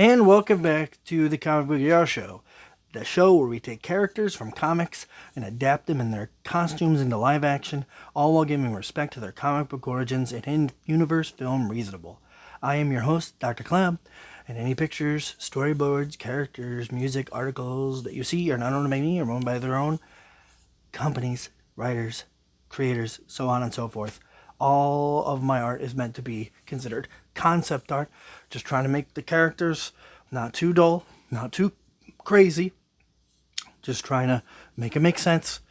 And welcome back to the Comic Book Yar Show, the show where we take characters from comics and adapt them in their costumes into live action, all while giving respect to their comic book origins and in-universe film reasonable. I am your host, Dr. Kleb, and any pictures, storyboards, characters, music, articles that you see are not owned by me or owned by their own companies, writers, creators, so on and so forth. All of my art is meant to be considered concept art, just trying to make the characters not too dull, not too crazy, just trying to make it make sense,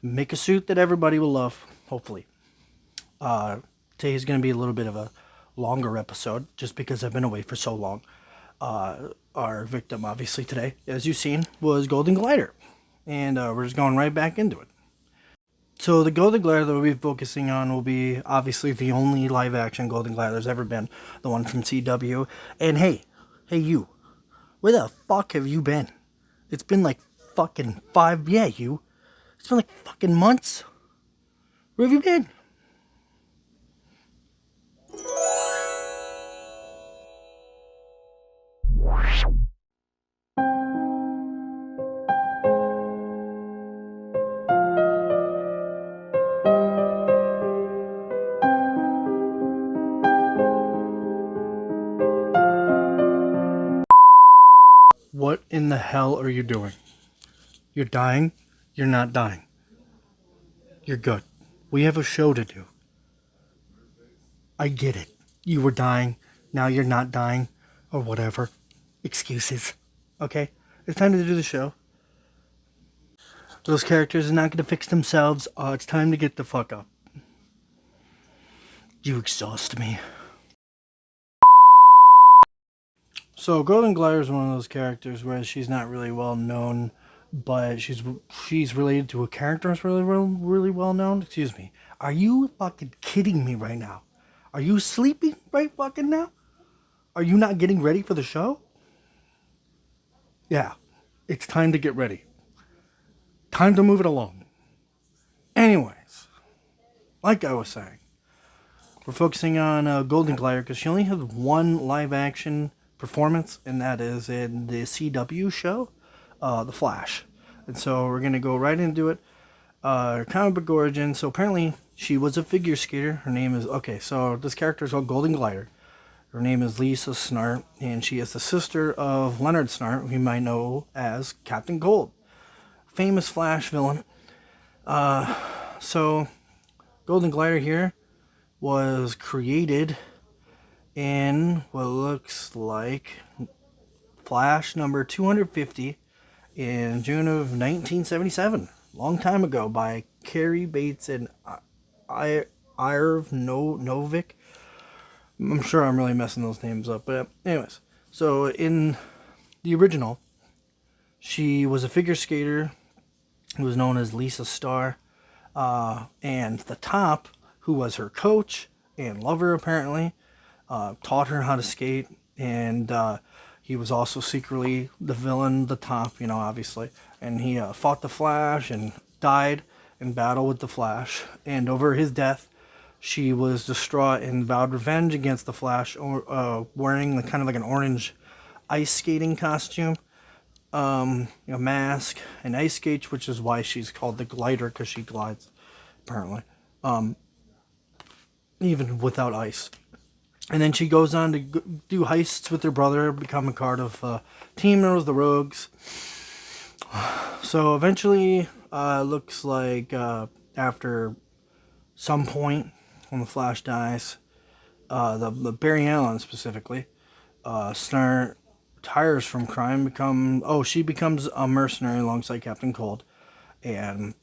make a suit that everybody will love, hopefully. Today is going to be a little bit of a longer episode, just because I've been away for so long. Our victim, obviously, today, as you've seen, was Golden Glider, and we're just going right back into it. So the Golden Glider that we'll be focusing on will be obviously the only live action Golden Glider there's ever been, the one from CW. And hey you, where the fuck have you been? It's been like fucking it's been like fucking months. Where have you been? What in the hell are you doing? You're dying? You're not dying. You're good. We have a show to do. I get it. You were dying. Now you're not dying. Or whatever. Excuses. Okay? It's time to do the show. Those characters are not going to fix themselves. It's time to get the fuck up. You exhaust me. So Golden Glider is one of those characters where she's not really well known, but she's related to a character that's really well known. Excuse me. Are you fucking kidding me right now? Are you sleeping right fucking now? Are you not getting ready for the show? Yeah, it's time to get ready. Time to move it along. Anyways, like I was saying, we're focusing on Golden Glider because she only has one live action performance, and that is in the CW show, The Flash. And so we're going to go right into it. Her comic book origin. So apparently she was a figure skater. Her name is, so this character is called Golden Glider. Her name is Lisa Snart, and she is the sister of Leonard Snart, who you might know as Captain Cold. Famous Flash villain. So Golden Glider here was created in what looks like Flash number 250 in June of 1977, long time ago, by Carrie Bates and Irv Novick. I'm sure I'm really messing those names up, but anyways, so in the original, she was a figure skater who was known as Lisa Starr, and the Top, who was her coach and lover apparently, taught her how to skate, and he was also secretly the villain, the Top, obviously, and he fought the Flash and died in battle with the Flash, and over his death, she was distraught and vowed revenge against the Flash, wearing kind of like an orange ice skating costume, a mask, and ice skates, which is why she's called the Glider, because she glides, apparently, even without ice. And then she goes on to do heists with her brother, become a part of Team Heroes, the Rogues. So eventually, looks like after some point when the Flash dies, the Barry Allen specifically, Snart retires from crime, she becomes a mercenary alongside Captain Cold, and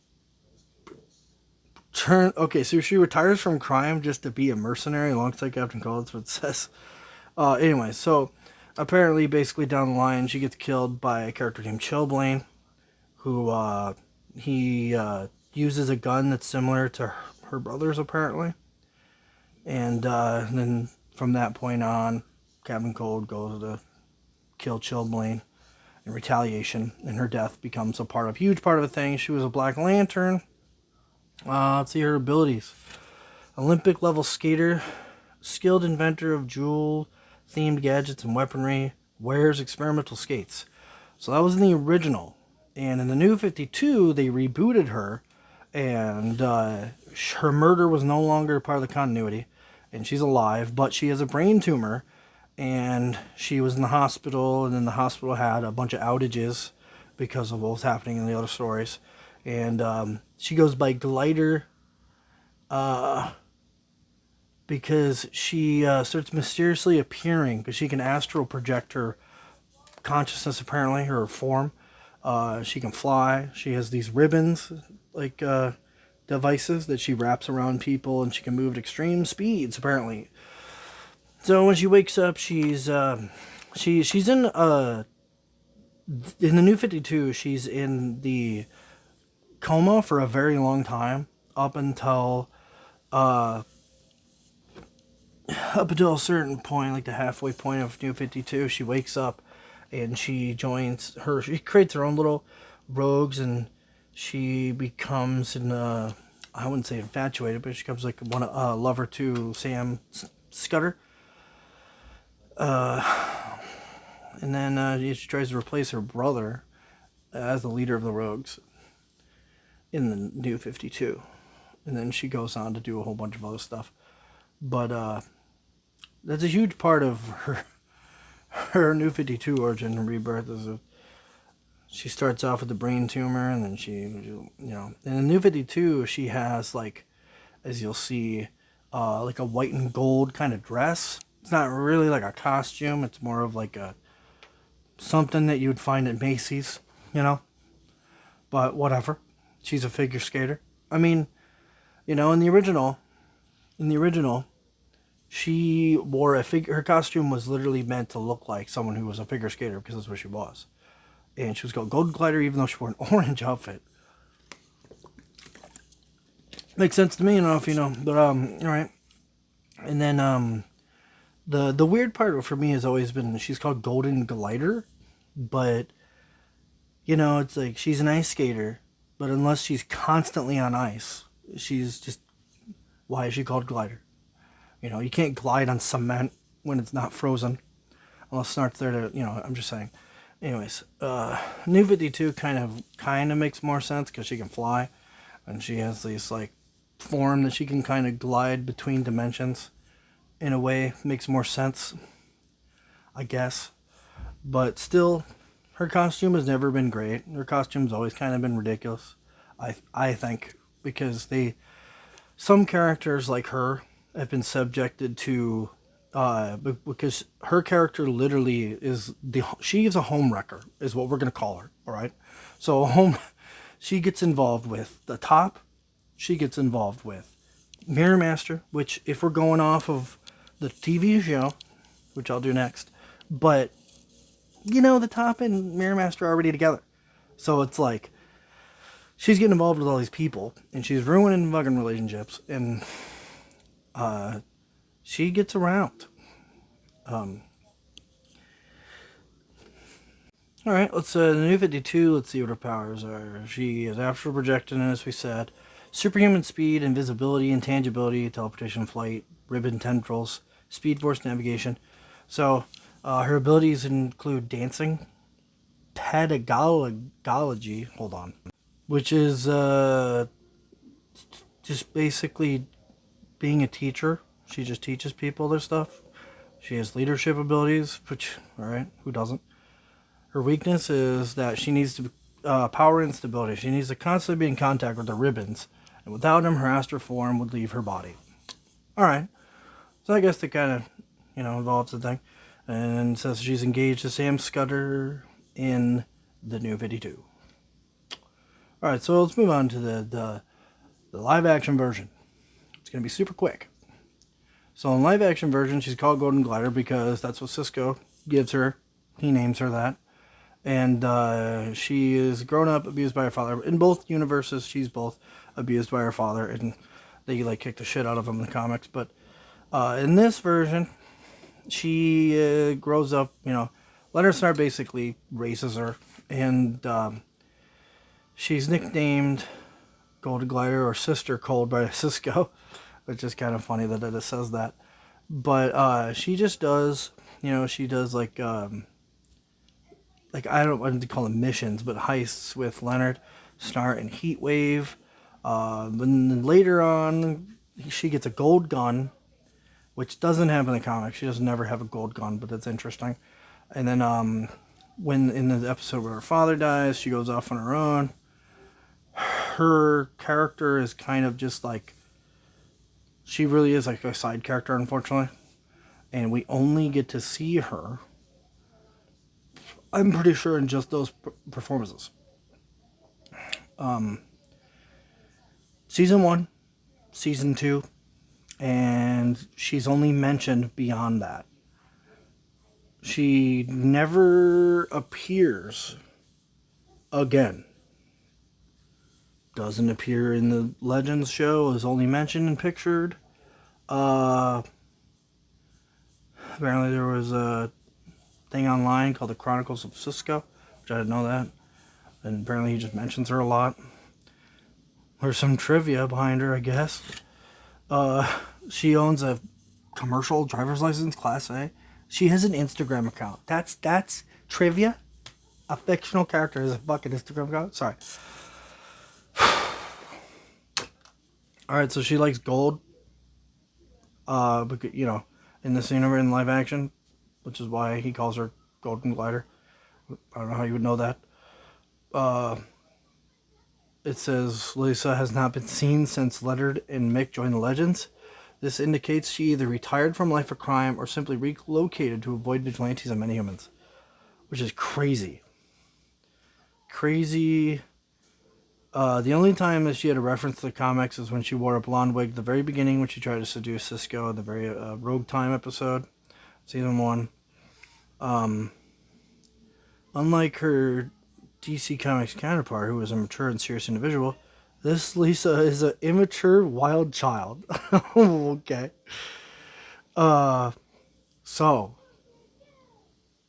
so she retires from crime just to be a mercenary alongside Captain Cold. That's what it says. Anyway, so apparently, basically down the line, she gets killed by a character named Chillblain, who he uses a gun that's similar to her brother's apparently, and then from that point on, Captain Cold goes to kill Chillblain in retaliation, and her death becomes a huge part of a thing. She was a Black Lantern. Let's see her abilities. Olympic level skater, skilled inventor of jewel themed gadgets and weaponry, wears experimental skates. So that was in the original. And in the New 52, they rebooted her, and her murder was no longer part of the continuity, and she's alive, but she has a brain tumor, and she was in the hospital, and then the hospital had a bunch of outages because of what was happening in the other stories. And she goes by Glider because she starts mysteriously appearing, because she can astral project her consciousness, apparently, her form. She can fly. She has these ribbons, like devices that she wraps around people, and she can move at extreme speeds, apparently. So when she wakes up, she's in the New 52. She's in the coma for a very long time, up until a certain point, like the halfway point of New 52. She wakes up, and she creates her own little rogues, and she becomes I wouldn't say infatuated, but she becomes like one lover to Sam Scudder. And then she tries to replace her brother as the leader of the rogues in the New 52. And then she goes on to do a whole bunch of other stuff. But that's a huge part of her New 52 origin and rebirth. She starts off with a brain tumor, and then in the New 52, she has, like, as you'll see, like a white and gold kind of dress. It's not really like a costume. It's more of like something that you would find at Macy's, But whatever. She's a figure skater. I mean, in the original, she wore her costume was literally meant to look like someone who was a figure skater, because that's what she was. And she was called Golden Glider, even though she wore an orange outfit. Makes sense to me, I don't know if you know, but alright. And then the weird part for me has always been she's called Golden Glider, but it's like she's an ice skater, but unless she's constantly on ice, she's just, why is she called Glider? You can't glide on cement when it's not frozen, unless Snart's there to, I'm just saying. Anyways, New 52 kind of makes more sense because she can fly, and she has this like form that she can kind of glide between dimensions. In a way, makes more sense, I guess. But still, her costume has never been great. Her costume's always kind of been ridiculous, I think, because some characters like her have been subjected to, because her character literally she is a home wrecker, is what we're going to call her, alright? So she gets involved with the Top, she gets involved with Mirror Master, which, if we're going off of the TV show, which I'll do next, but, the Top and Mirror Master are already together. So it's like, she's getting involved with all these people, and she's ruining fucking relationships, and she gets around. Alright, let's the New 52, let's see what her powers are. She is astral projecting, as we said. Superhuman speed, invisibility, intangibility, teleportation, flight, ribbon tendrils, speed force, navigation. So, her abilities include dancing, pedagogy, which is just basically being a teacher. She just teaches people their stuff. She has leadership abilities, which, alright, who doesn't? Her weakness is that she needs to power and stability. She needs to constantly be in contact with the ribbons, and without them, her astral form would leave her body. Alright, so I guess that kind of, involves the thing. And says she's engaged to Sam Scudder in the New 52. Alright, so let's move on to the live action version. It's going to be super quick. So in live action version, she's called Golden Glider because that's what Cisco gives her. He names her that. And she is grown up, abused by her father. In both universes, she's both abused by her father, and they kick the shit out of him in the comics. But in this version, she grows up, Leonard Snart basically raises her, and she's nicknamed Golden Glider, or Sister Cold, by Cisco, which is kind of funny that it says that. But she just does, she does like, I don't want to call them missions, but heists with Leonard, Snart, and Heatwave. Then later on, she gets a gold gun, which doesn't happen in the comics. She doesn't never have a gold gun, but that's interesting. And then when in the episode where her father dies, she goes off on her own. Her character is kind of just like, she really is like a side character, unfortunately. And we only get to see her, I'm pretty sure, in just those performances. Season 1, Season 2, and she's only mentioned beyond that. She never appears again. Doesn't appear in the Legends show, is only mentioned and pictured. Apparently there was a thing online called the Chronicles of Cisco, which I didn't know that. And apparently he just mentions her a lot. There's some trivia behind her, I guess. She owns a commercial driver's license, Class A. She has an Instagram account. That's trivia? A fictional character has a fucking Instagram account? Sorry. Alright, so she likes gold. Because, in this universe, in live action, which is why he calls her Golden Glider. I don't know how you would know that. It says Lisa has not been seen since Leonard and Mick joined the Legends. This indicates she either retired from life of crime or simply relocated to avoid vigilantes and many humans. Which is crazy. Crazy. The only time that she had a reference to the comics is when she wore a blonde wig at the very beginning when she tried to seduce Cisco in the very Rogue Time episode, Season 1. Unlike her DC Comics counterpart, who was a mature and serious individual, this Lisa is an immature, wild child. Okay. So,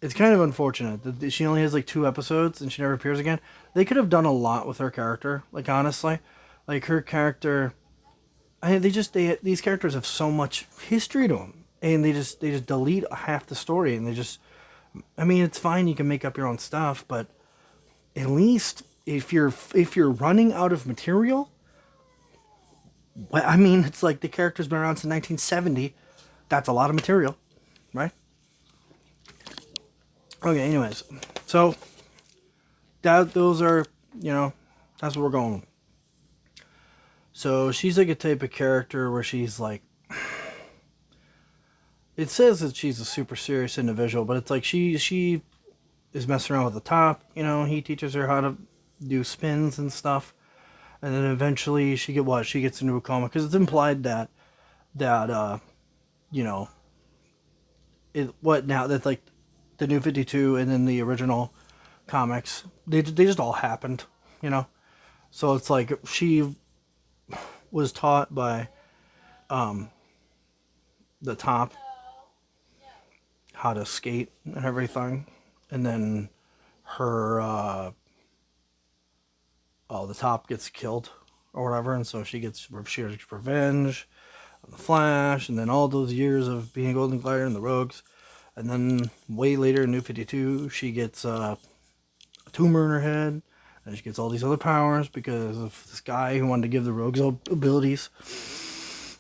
it's kind of unfortunate that she only has like 2 episodes and she never appears again. They could have done a lot with her character, like, honestly. Like, her character, these characters have so much history to them, and they just delete half the story, and it's fine, you can make up your own stuff, but at least if you're running out of material, it's like the character's been around since 1970. That's a lot of material, right? Okay, anyways, so those are, that's what we're going with. So she's like a type of character where she's like, it says that she's a super serious individual, but it's like she is messing around with the top. He teaches her how to do spins and stuff, and then eventually she gets into a coma, because it's implied that that's like the New 52 and then the original comics, they just all happened, so it's like she was taught by the top how to skate and everything, and then her the top gets killed or whatever, and so she gets revenge on the Flash, and then all those years of being Golden Glider and the Rogues, and then way later in New 52 she gets a tumor in her head, and she gets all these other powers because of this guy who wanted to give the Rogues abilities,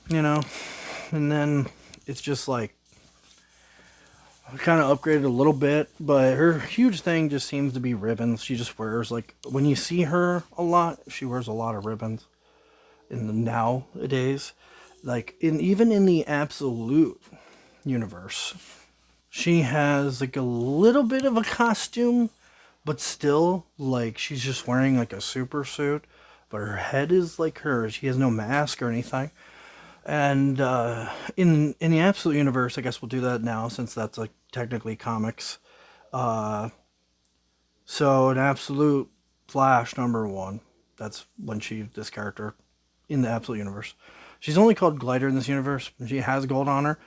and then it's just like kind of upgraded a little bit, but her huge thing just seems to be ribbons. She just wears, like, when you see her a lot, she wears a lot of ribbons in the nowadays. Like, even in the Absolute universe, she has like a little bit of a costume, but still, like, she's just wearing like a super suit, but her head is like hers. She has no mask or anything. And in the Absolute universe, I guess we'll do that now since that's like technically comics. So in Absolute Flash #1, that's when this character in the Absolute universe. She's only called Glider in this universe. She has gold on her.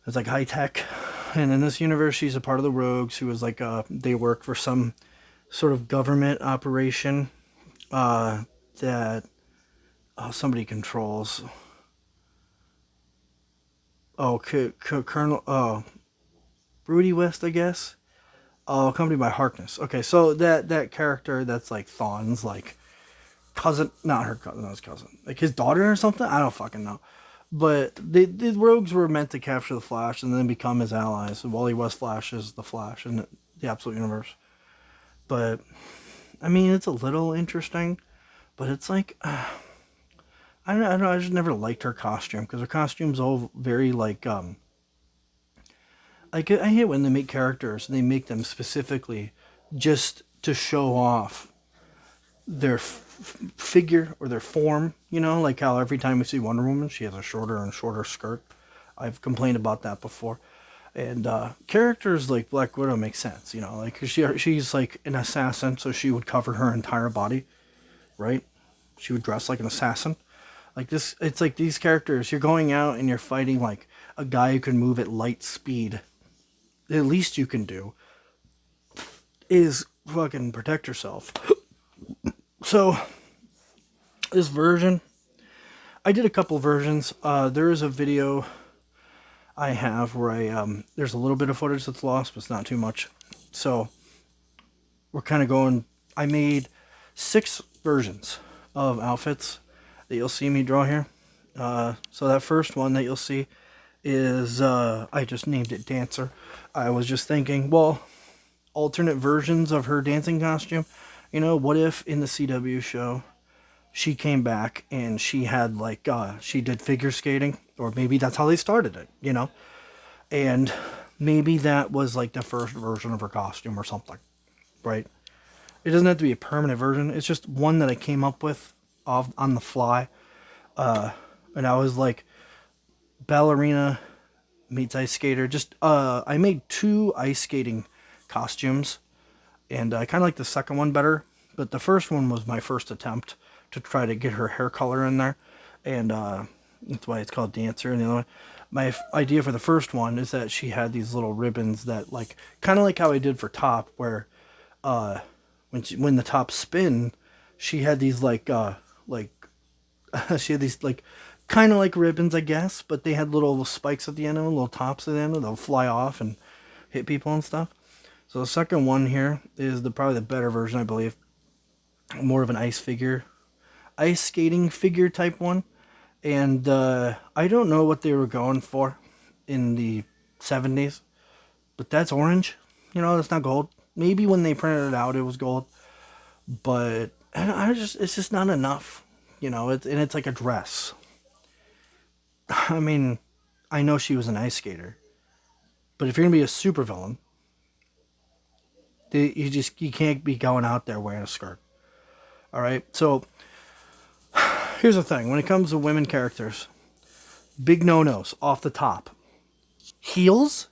It's like high tech. And in this universe, she's a part of the Rogues, who is like they work for some sort of government operation that somebody controls. Colonel Broody West, I guess. Oh, accompanied by Harkness. Okay, so that character that's like Thawne's like cousin, not her cousin, not his cousin, like his daughter or something. I don't fucking know. But the rogues were meant to capture the Flash and then become his allies. So Wally West Flash is the Flash in the Absolute Universe. But I mean, it's a little interesting, but it's like I don't know. I just never liked her costume because her costume's all very like I hate when they make characters and they make them specifically just to show off their figure or their form. You know, like how every time we see Wonder Woman, she has a shorter and shorter skirt. I've complained about that before. And characters like Black Widow make sense, you know, like cause she's like an assassin, so she would cover her entire body, right? She would dress like an assassin. Like this, it's like these characters, you're going out and you're fighting like a guy who can move at light speed. The least you can do is fucking protect yourself. So, this version, I did a couple versions. There is a video I have where there's a little bit of footage that's lost, but it's not too much. So, we're kind of going, I made 6 versions of outfits that you'll see me draw here. So that first one that you'll see is, I just named it Dancer. I was just thinking, well, alternate versions of her dancing costume. You know, what if in the CW show she came back and she had like, she did figure skating, or maybe that's how they started it, you know? And maybe that was like the first version of her costume or something, right? It doesn't have to be a permanent version. It's just one that I came up with on the fly. And I was like, ballerina meets ice skater. Just, I made 2 ice skating costumes, and I kind of like the second one better, but the first one was my first attempt to try to get her hair color in there, and that's why it's called Dancer. And the other one, my idea for the first one is that she had these little ribbons that, like, kind of like how I did for Top, where when the top spin, she had these she had these like kind of like ribbons, I guess, but they had little spikes at the end of them, little tops at the end of them. They'll fly off and hit people and stuff. So the second one here is probably the better version, I believe. More of an ice skating figure type one. And I don't know what they were going for in the 70s, but that's orange. You know, that's not gold. Maybe when they printed it out, it was gold, but it's just not enough. You know, it's like a dress. I mean, I know she was an ice skater, but if you're gonna be a supervillain, you can't be going out there wearing a skirt. All right, so here's the thing: when it comes to women characters, big no-nos off the top. Heels,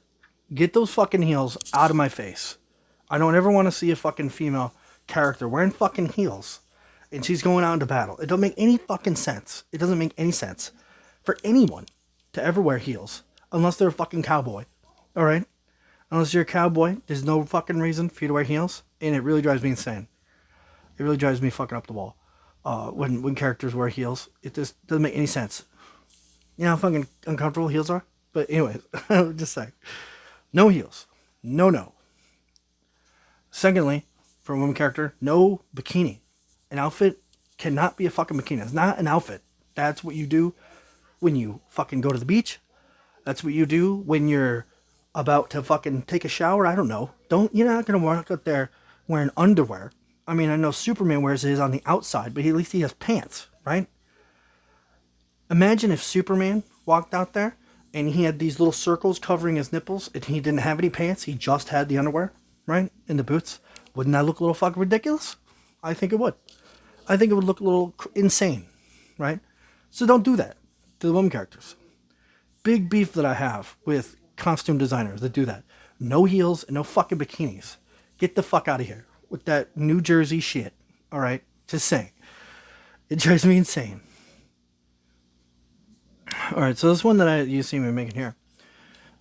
get those fucking heels out of my face. I don't ever want to see a fucking female character wearing fucking heels, and she's going out into battle. It don't make any fucking sense. It doesn't make any sense for anyone to ever wear heels unless they're a fucking cowboy. All right? Unless you're a cowboy, there's no fucking reason for you to wear heels, and it really drives me insane. It really drives me fucking up the wall. When characters wear heels, it just doesn't make any sense. You know how fucking uncomfortable heels are? But anyways, just saying. No heels. No. Secondly, for a woman character, no bikini. An outfit cannot be a fucking bikini. It's not an outfit. That's what you do when you fucking go to the beach. That's what you do when you're about to fucking take a shower. I don't know. You're not going to walk out there wearing underwear. I mean, I know Superman wears his on the outside, but at least he has pants, right? Imagine if Superman walked out there and he had these little circles covering his nipples and he didn't have any pants. He just had the underwear, right? And the boots. Wouldn't that look a little fucking ridiculous? I think it would. I think it would look a little insane, right? So don't do that to the women characters. Big beef that I have with costume designers that do that. No heels and no fucking bikinis. Get the fuck out of here with that New Jersey shit. All right? Just saying. It drives me insane. All right, so this one that you see me making here.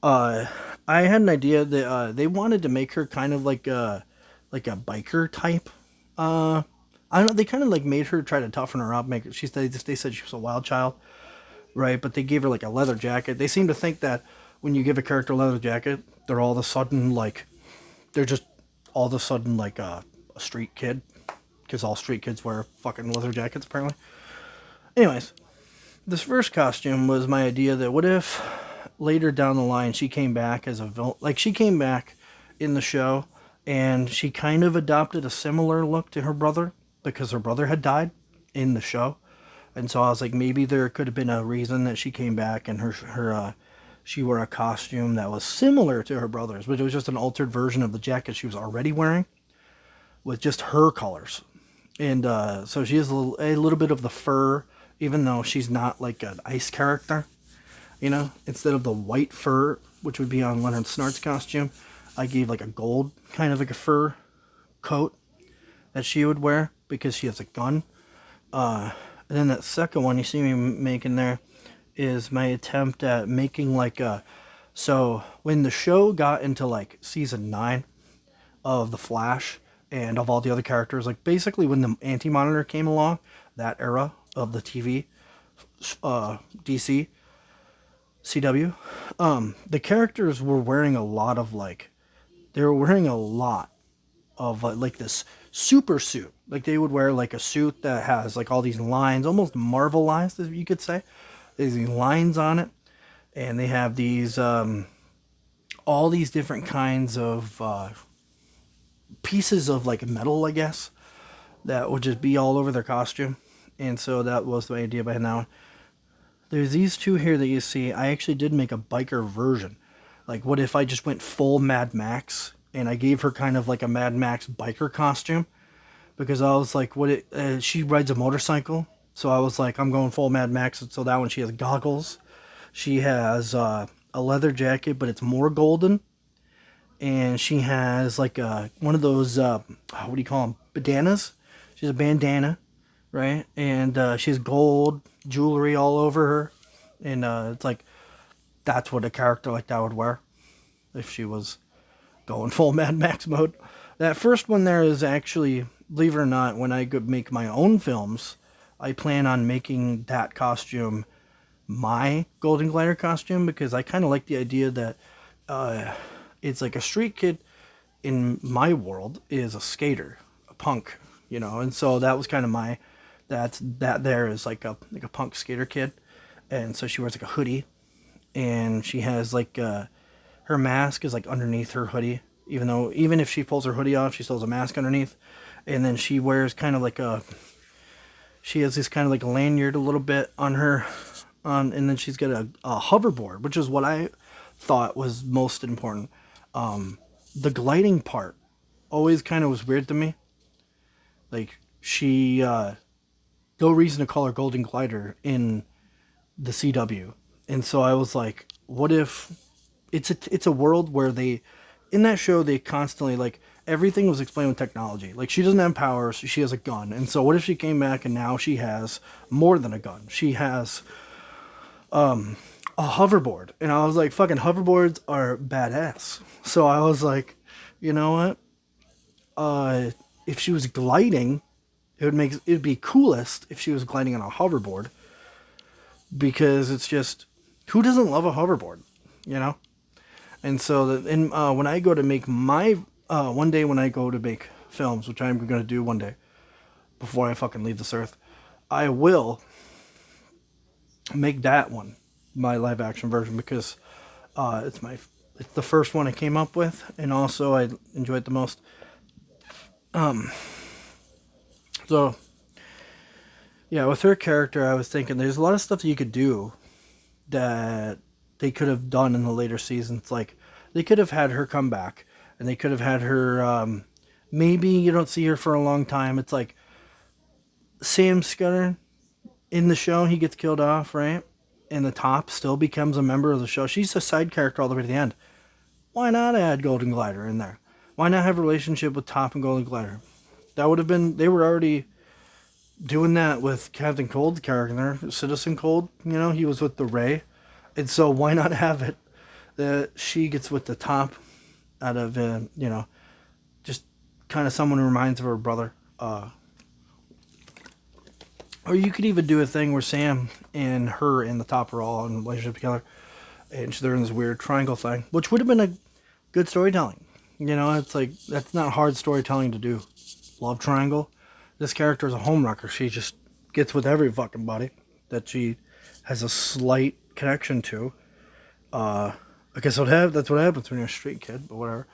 I had an idea that they wanted to make her kind of like a biker type. I don't know. They kind of like made her try to toughen her up. They said she was a wild child, right? But they gave her like a leather jacket. They seem to think that when you give a character a leather jacket, they're all of a sudden like they're just all of a sudden like a street kid, because all street kids wear fucking leather jackets apparently. Anyways, this first costume was my idea that what if later down the line she came back as a villain, like she came back in the show and she kind of adopted a similar look to her brother because her brother had died in the show. And so I was like, maybe there could have been a reason that she came back and she wore a costume that was similar to her brother's, but it was just an altered version of the jacket she was already wearing with just her colors. And so she has a little bit of the fur, even though she's not like an ice character. You know, instead of the white fur, which would be on Leonard Snart's costume, I gave like a gold kind of like a fur coat that she would wear because she has a gun. And then that second one you see me making there is my attempt at making like a... So when the show got into like season 9 of The Flash and of all the other characters, like basically when the Anti-Monitor came along, that era of the TV, DC, CW, the characters were wearing a lot of like, they were wearing a lot of like this super suit. Like they would wear like a suit that has like all these lines, almost Marvel lines, you could say. There's these lines on it, and they have these all these different kinds of pieces of like metal, I guess, that would just be all over their costume. And so that was the idea behind that one. There's these two here that you see. I actually did make a biker version. Like, what if I just went full Mad Max and I gave her kind of like a Mad Max biker costume? Because I was like, she rides a motorcycle. So I was like, I'm going full Mad Max. So that one, she has goggles. She has a leather jacket, but it's more golden. And she has like one of those, what do you call them? Bandanas. She has a bandana, right? And she has gold jewelry all over her. And it's like, that's what a character like that would wear if she was going full Mad Max mode. That first one there is actually, believe it or not, when I could make my own films, I plan on making that costume my Golden Glider costume, because I kind of like the idea that it's like a street kid in my world is a skater, a punk, you know, and so that was kind of that there is like a punk skater kid, and so she wears like a hoodie, and she has like her mask is like underneath her hoodie, even if she pulls her hoodie off, she still has a mask underneath, and then she wears kind of like she has this kind of like a lanyard a little bit on her, and then she's got a hoverboard, which is what I thought was most important. The gliding part always kind of was weird to me. Like, she, no reason to call her Golden Glider in the CW. And so I was like, what if it's a world where in that show, they constantly, like, everything was explained with technology. Like, she doesn't have powers, she has a gun. And so what if she came back and now she has more than a gun? She has a hoverboard. And I was like, fucking hoverboards are badass. So I was like, you know what? If she was gliding, it'd be coolest if she was gliding on a hoverboard. Because it's just, who doesn't love a hoverboard? You know? And so when I go to make one day when I go to make films, which I'm going to do one day before I fucking leave this earth, I will make that one my live action version, because it's the first one I came up with, and also I enjoy it the most. So yeah, with her character, I was thinking there's a lot of stuff that you could do that they could have done in the later seasons. Like, they could have had her come back, and they could have had her, maybe you don't see her for a long time. It's like Sam Scudder in the show, he gets killed off, right? And the Top still becomes a member of the show. She's a side character all the way to the end. Why not add Golden Glider in there? Why not have a relationship with Top and Golden Glider? That would have been, they were already doing that with Captain Cold's character, Citizen Cold, you know, he was with the Ray. And so why not have it that she gets with the Top out of, you know, just kind of someone who reminds of her brother. Or you could even do a thing where Sam and her and the Top are all in a relationship together, and they're in this weird triangle thing, which would have been a good storytelling. You know, it's like, that's not hard storytelling to do. Love triangle. This character is a homewrecker. She just gets with every fucking body that she has a slight connection to. I guess that's what happens when you're a street kid, but whatever.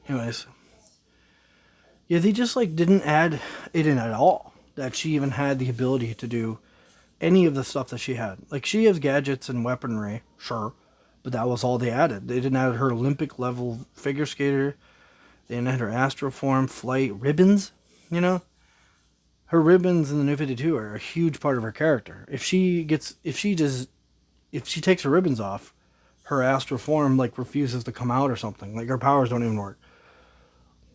Anyways, yeah, they just like didn't add it in at all. That she even had the ability to do any of the stuff that she had. Like, she has gadgets and weaponry, sure, but that was all they added. They didn't add her Olympic level figure skater. They didn't add her astral form, flight, ribbons. You know, her ribbons in the New 52 are a huge part of her character. If she takes her ribbons off, her astral form like refuses to come out or something. Like, her powers don't even work.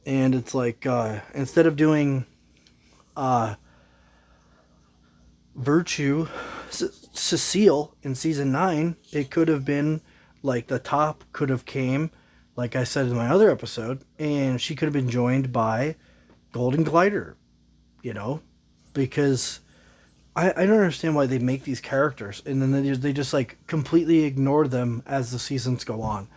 And it's like, instead of doing Virtue Cecile in season 9, it could have been like the top could have came, like I said in my other episode, and she could have been joined by Golden Glider, you know, because I don't understand why they make these characters and then they just like completely ignore them as the seasons go on.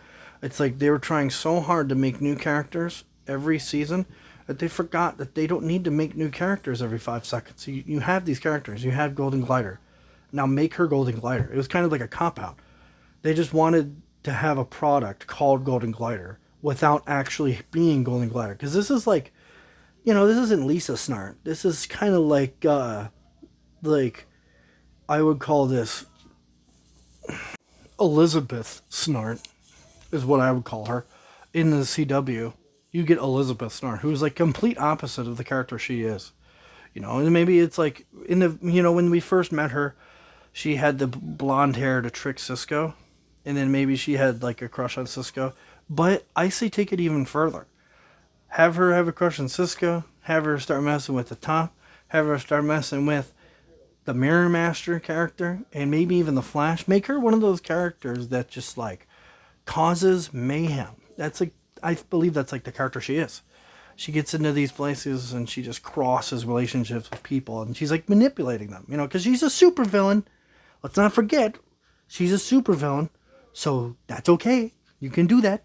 It's like they were trying so hard to make new characters every season that they forgot that they don't need to make new characters every 5 seconds. You have these characters. You have Golden Glider. Now make her Golden Glider. It was kind of like a cop-out. They just wanted to have a product called Golden Glider without actually being Golden Glider. Because this is like, you know, this isn't Lisa Snart. This is kind of like I would call this Elizabeth Snart is what I would call her. In the CW, you get Elizabeth Snart, who's like complete opposite of the character she is. You know, and maybe it's like in the, you know, when we first met her, she had the blonde hair to trick Cisco, and then maybe she had like a crush on Cisco. But I say take it even further. Have her have a crush on Cisco, have her start messing with the top, have her start messing with the Mirror Master character, and maybe even the Flash. Make her one of those characters that just like causes mayhem. That's like, I believe that's like the character she is. She gets into these places and she just crosses relationships with people and she's like manipulating them, you know, because she's a supervillain. Let's not forget, she's a supervillain, so that's okay. You can do that.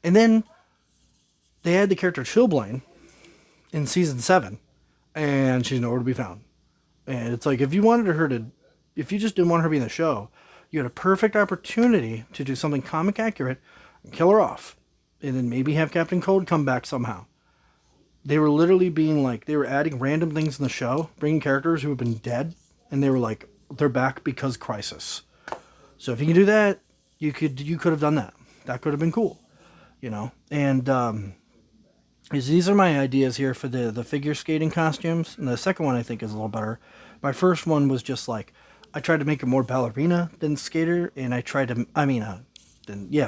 And then they had the character Chillblaine in season 7, and she's nowhere to be found. And it's like, if you just didn't want her to be in the show, you had a perfect opportunity to do something comic accurate and kill her off. And then maybe have Captain Cold come back somehow. They were literally being like, they were adding random things in the show, bringing characters who have been dead, and they were like, they're back because crisis. So if you can do that, you could have done that. That could have been cool, you know. And these are my ideas here for the figure skating costumes. And the second one I think is a little better. My first one was just like, I tried to make it more ballerina than skater, and I tried to,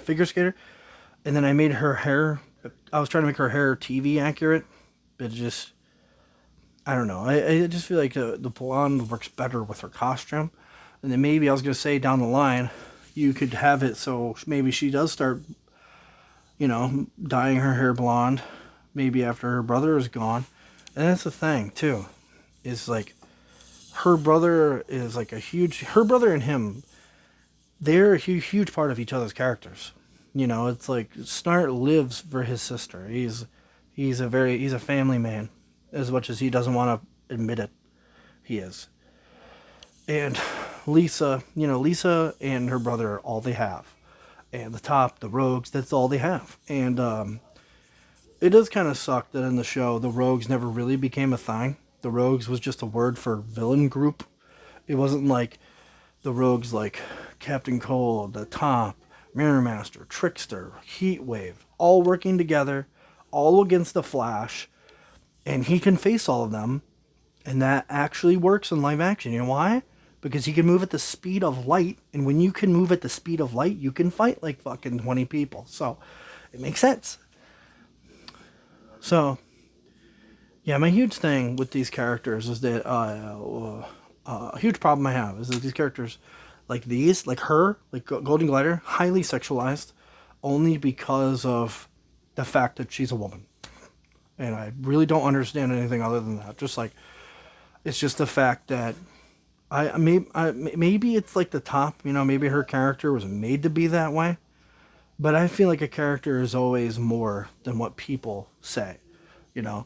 figure skater. And then I made her hair, I was trying to make her hair TV accurate, but it just, I don't know. I just feel like the blonde works better with her costume. And then maybe I was going to say down the line, you could have it so maybe she does start, you know, dyeing her hair blonde, maybe after her brother is gone. And that's the thing, too, is like, her brother is like her brother and him, they're a huge part of each other's characters. You know, it's like Snart lives for his sister. He's a family man, as much as he doesn't want to admit it. He is. And Lisa and her brother are all they have. And the top, the rogues, that's all they have. And it does kind of suck that in the show, the rogues never really became a thing. The rogues was just a word for villain group. It wasn't like the rogues like Captain Cold, the top, Mirror Master, Trickster, Heatwave, all working together, all against the Flash, and he can face all of them, and that actually works in live action. You know why? Because he can move at the speed of light, and when you can move at the speed of light, you can fight like fucking 20 people. So, it makes sense. So, yeah, my huge thing with these characters is that, a huge problem I have is that these characters, like these, like her, like Golden Glider, highly sexualized, only because of the fact that she's a woman. And I really don't understand anything other than that. Just like, it's just the fact that maybe it's like the top, you know, maybe her character was made to be that way. But I feel like a character is always more than what people say, you know?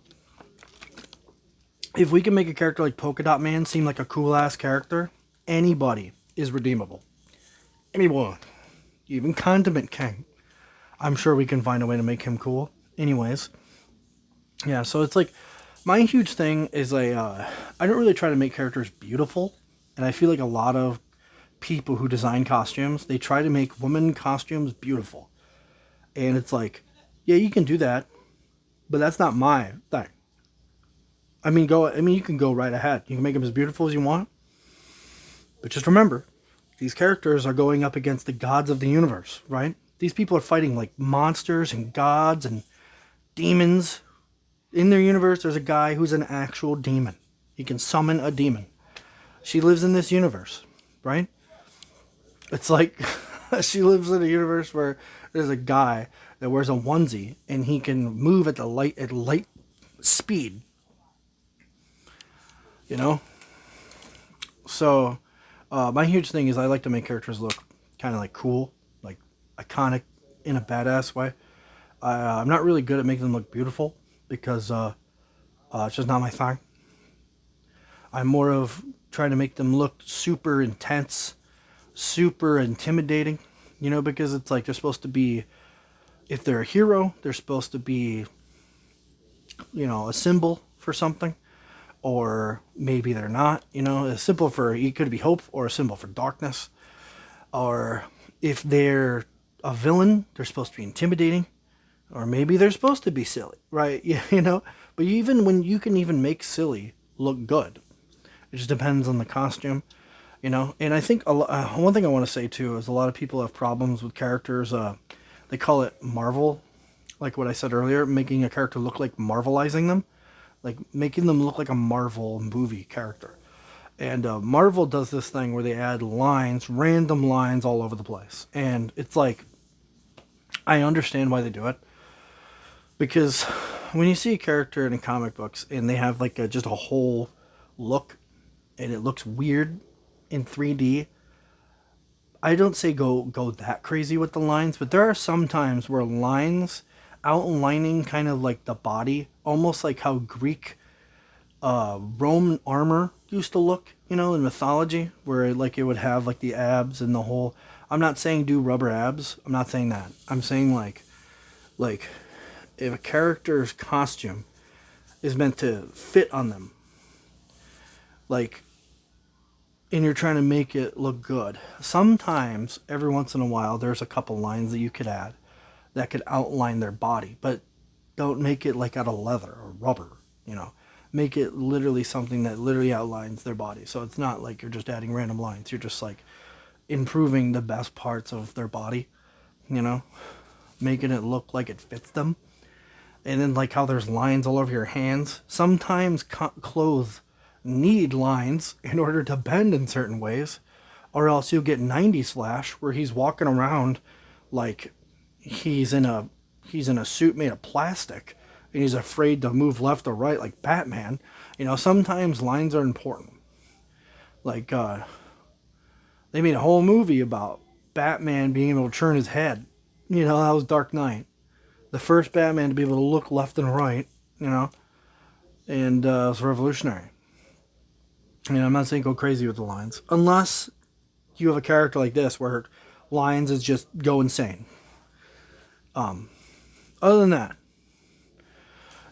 If we can make a character like Polka Dot Man seem like a cool ass character, anybody is redeemable. Anyone. Even Condiment King. I'm sure we can find a way to make him cool. Anyways. Yeah, so it's like, my huge thing is I don't really try to make characters beautiful. And I feel like a lot of people who design costumes, they try to make women costumes beautiful. And it's like, yeah, you can do that, but that's not my thing. I mean, you can go right ahead. You can make them as beautiful as you want. But just remember, these characters are going up against the gods of the universe, right? These people are fighting like monsters and gods and demons. In their universe, there's a guy who's an actual demon. He can summon a demon. She lives in this universe, right? It's like she lives in a universe where there's a guy that wears a onesie and he can move at light speed. You know? So, my huge thing is I like to make characters look kind of like cool, like iconic in a badass way. I'm not really good at making them look beautiful because it's just not my thing. I'm more of trying to make them look super intense, super intimidating, you know, because it's like they're supposed to be, if they're a hero, they're supposed to be, you know, a symbol for something. Or maybe they're not, you know, a symbol for, it could be hope or a symbol for darkness. Or if they're a villain, they're supposed to be intimidating. Or maybe they're supposed to be silly, right? You know, but even when you can even make silly look good, it just depends on the costume, you know. And I think one thing I want to say too is a lot of people have problems with characters. They call it Marvel, like what I said earlier, making a character look like Marvelizing them. Like, making them look like a Marvel movie character. And Marvel does this thing where they add lines, random lines all over the place. And it's like, I understand why they do it. Because when you see a character in the comic books and they have like just a whole look and it looks weird in 3D, I don't say go that crazy with the lines, but there are some times where lines outlining kind of like the body, almost like how Greek Roman armor used to look, you know, in mythology, where like it would have like the abs and the whole. I'm not saying do rubber abs. I'm not saying that. I'm saying like if a character's costume is meant to fit on them, like, and you're trying to make it look good. Sometimes, every once in a while, there's a couple lines that you could add that could outline their body, but don't make it like out of leather or rubber, you know. Make it literally something that literally outlines their body. So it's not like you're just adding random lines. You're just like improving the best parts of their body, you know, making it look like it fits them. And then like how there's lines all over your hands. Sometimes clothes need lines in order to bend in certain ways, or else you'll get 90s Flash where he's walking around like he's in a suit made of plastic and he's afraid to move left or right like Batman. You know, sometimes lines are important. Like they made a whole movie about Batman being able to turn his head. You know, that was Dark Knight, the first Batman to be able to look left and right, you know, and it was revolutionary. You know, I'm not saying go crazy with the lines, unless you have a character like this where lines is just go insane. Other than that,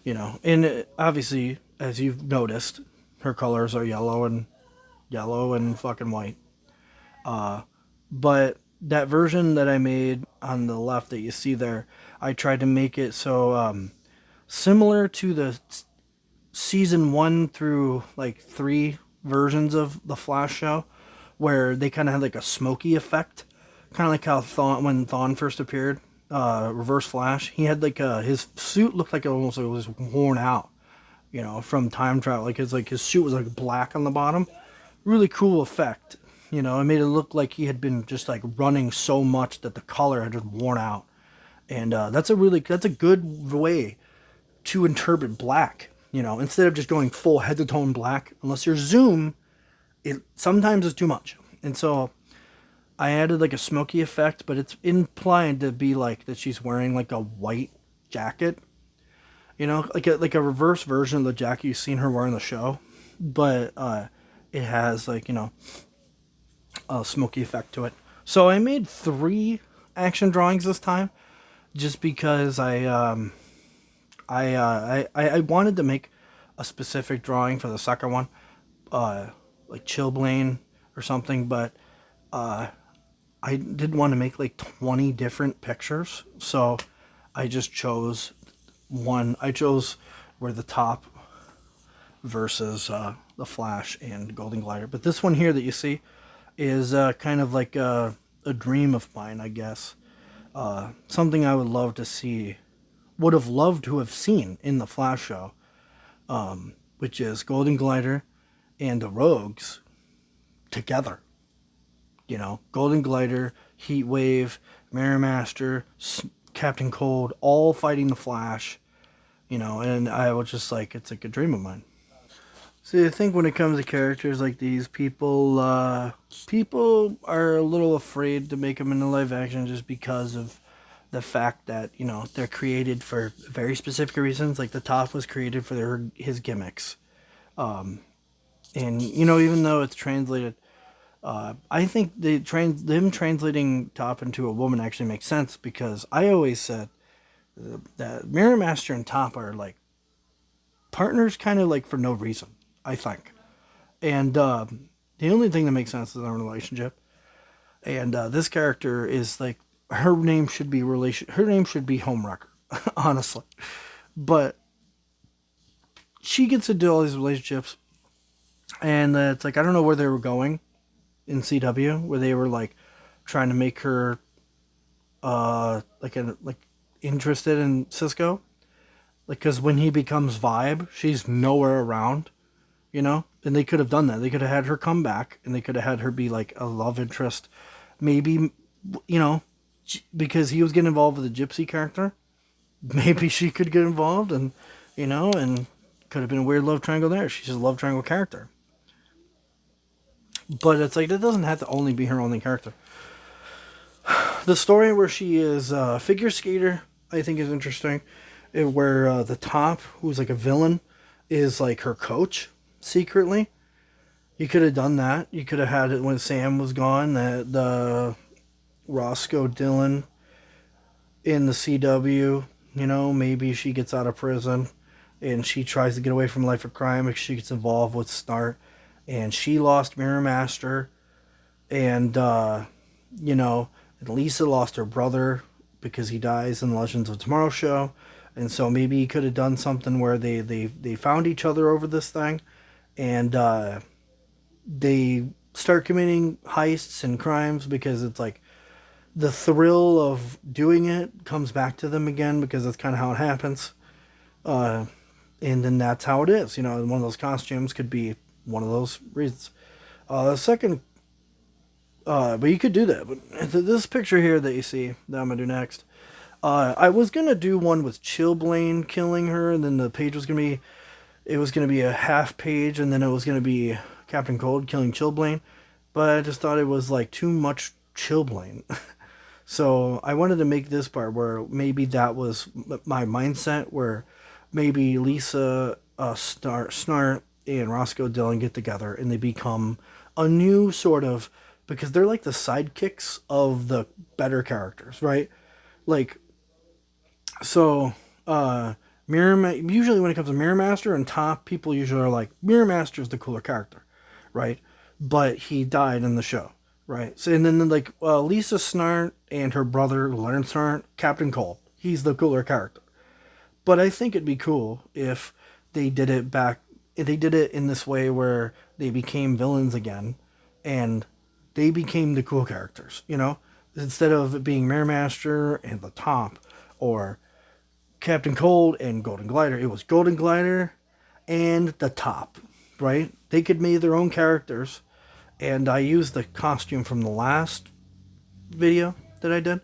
you know, and obviously, as you've noticed, her colors are yellow and fucking white. But that version that I made on the left that you see there, I tried to make it so similar to the season 1 through like 3 versions of the Flash show, where they kind of had like a smoky effect, kind of like how when Thawne first appeared, Reverse Flash, he had like his suit looked like it was worn out, you know, from time travel. Like his suit was like black on the bottom, really cool effect. You know, it made it look like he had been just like running so much that the color had just worn out. And that's a good way to interpret black, you know, instead of just going full head to toe black. Unless you're Zoom, it sometimes is too much. And so I added like a smoky effect, but it's implied to be like that she's wearing like a white jacket, like a reverse version of the jacket you've seen her wear in the show, but it has like a smoky effect to it. So I made 3 action drawings this time, just because I wanted to make a specific drawing for the second one, like Chillblain or something, but I didn't want to make like 20 different pictures, so I just chose one. I chose where the top versus the Flash and Golden Glider. But this one here that you see is kind of like a dream of mine, I guess. Something I would love to see, would have loved to have seen in the Flash show, which is Golden Glider and the Rogues together. Golden Glider, Heat Wave, Mirror Master, Captain Cold, all fighting the Flash. And I was just like, it's like a dream of mine. See, I think when it comes to characters like these, people are a little afraid to make them into live action just because of the fact that they're created for very specific reasons. Like the Top was created for his gimmicks, and even though it's translated, I think them translating Top into a woman actually makes sense, because I always said that Mirror Master and Top are like partners, kind of like for no reason, I think. And the only thing that makes sense is our relationship. And this character is like, her name should be Homewrecker, honestly. But she gets into all these relationships, and it's like, I don't know where they were going in CW, where they were like trying to make her like interested in Cisco, like, because when he becomes Vibe, she's nowhere around, and they could have done that. They could have had her come back, and they could have had her be like a love interest, maybe, because he was getting involved with the Gypsy character. Maybe she could get involved, and and could have been a weird love triangle there. She's a love triangle character. But it's like, that doesn't have to only be her only character. The story where she is a figure skater, I think, is interesting. Where the Top, who's like a villain, is like her coach secretly. You could have done that. You could have had it when Sam was gone, that the Roscoe Dillon in the CW, maybe she gets out of prison and she tries to get away from life of crime because she gets involved with Snart. And she lost Mirror Master, and Lisa lost her brother because he dies in the Legends of Tomorrow show. And so maybe he could have done something where they found each other over this thing, and they start committing heists and crimes, because it's like the thrill of doing it comes back to them again, because that's kind of how it happens. And then that's how it is. One of those costumes could be one of those reasons. The second, but you could do that. But this picture here that you see that I'm gonna do next, I was gonna do one with Chillblain killing her, and then the page was gonna be a half page, and then it was gonna be Captain Cold killing Chillblain, but I just thought it was like too much Chillblain. So I wanted to make this part where maybe that was my mindset, where maybe Lisa, Snart, and Roscoe Dillon get together and they become a new sort of, because they're like the sidekicks of the better characters, right? Like, so usually when it comes to Mirror Master and Top, people usually are like, Mirror Master is the cooler character, right? But he died in the show, right? So, and then like Lisa Snart and her brother Leonard Snart, Captain Cold, he's the cooler character. But I think it'd be cool if they did it in this way where they became villains again, and they became the cool characters, instead of it being Mirror Master and the Top, or Captain Cold and Golden Glider. It was Golden Glider and the Top, right? They could make their own characters, and I used the costume from the last video that I did.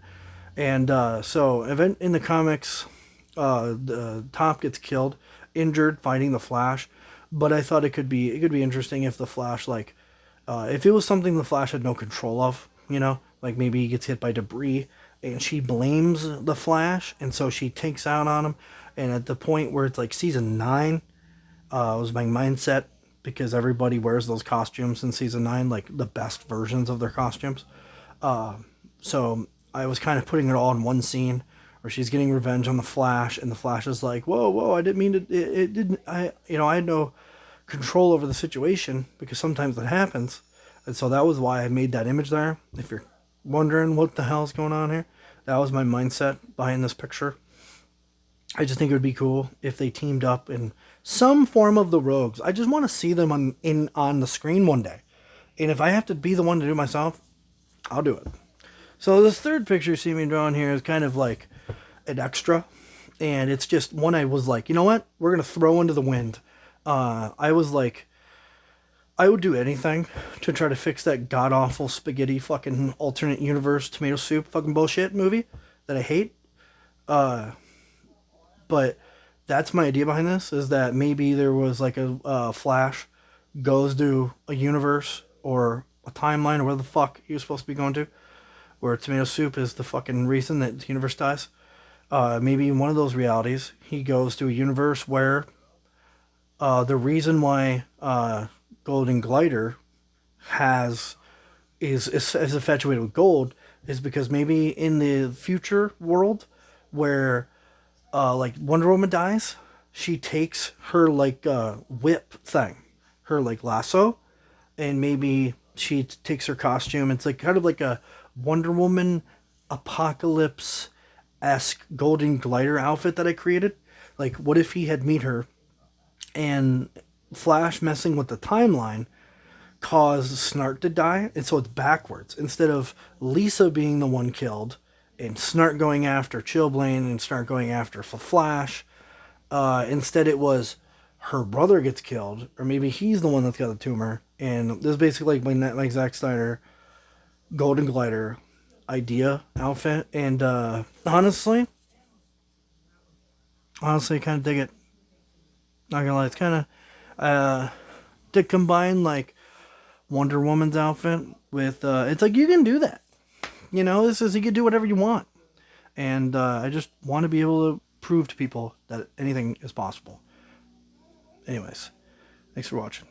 And so event in the comics, the Top gets killed, injured, fighting the Flash. But I thought it could be interesting if the Flash, like, if it was something the Flash had no control of, you know, like maybe he gets hit by debris, and she blames the Flash, and so she takes out on him. And at the point where it's like season 9, was my mindset, because everybody wears those costumes in season 9, like the best versions of their costumes. So I was kind of putting it all in one scene where she's getting revenge on the Flash, and the Flash is like, "Whoa, whoa! I didn't mean to. It didn't. I had no control over the situation, because sometimes that happens." And so that was why I made that image there. If you're wondering what the hell's going on here, that was my mindset behind this picture. I just think it would be cool if they teamed up in some form of the Rogues. I just want to see them on the screen one day. And if I have to be the one to do it myself, I'll do it. So this third picture you see me drawing here is kind of like an extra. And it's just one I was like, you know what? We're going to throw into the wind. I was like, I would do anything to try to fix that god-awful spaghetti fucking alternate universe tomato soup fucking bullshit movie that I hate. But that's my idea behind this, is that maybe there was like a Flash goes to a universe or a timeline or where the fuck he was supposed to be going to, where tomato soup is the fucking reason that the universe dies. Maybe in one of those realities, he goes to a universe where the reason why Golden Glider is infatuated with gold is because maybe in the future world where like Wonder Woman dies, she takes her like whip thing, her like lasso, and maybe she takes her costume. It's like kind of like a Wonder Woman apocalypse-esque Golden Glider outfit that I created. Like, what if he had meet her, and Flash messing with the timeline caused Snart to die, and so it's backwards. Instead of Lisa being the one killed, and Snart going after Chillblaine, and Snart going after Flash, instead it was her brother gets killed, or maybe he's the one that's got the tumor. And this is basically like Zack Snyder Golden Glider idea outfit. And honestly, I kind of dig it. Not gonna lie, it's kind of to combine like Wonder Woman's outfit with it's like you can do that. You know, this is, you can do whatever you want. And I just want to be able to prove to people that anything is possible. Anyways, thanks for watching.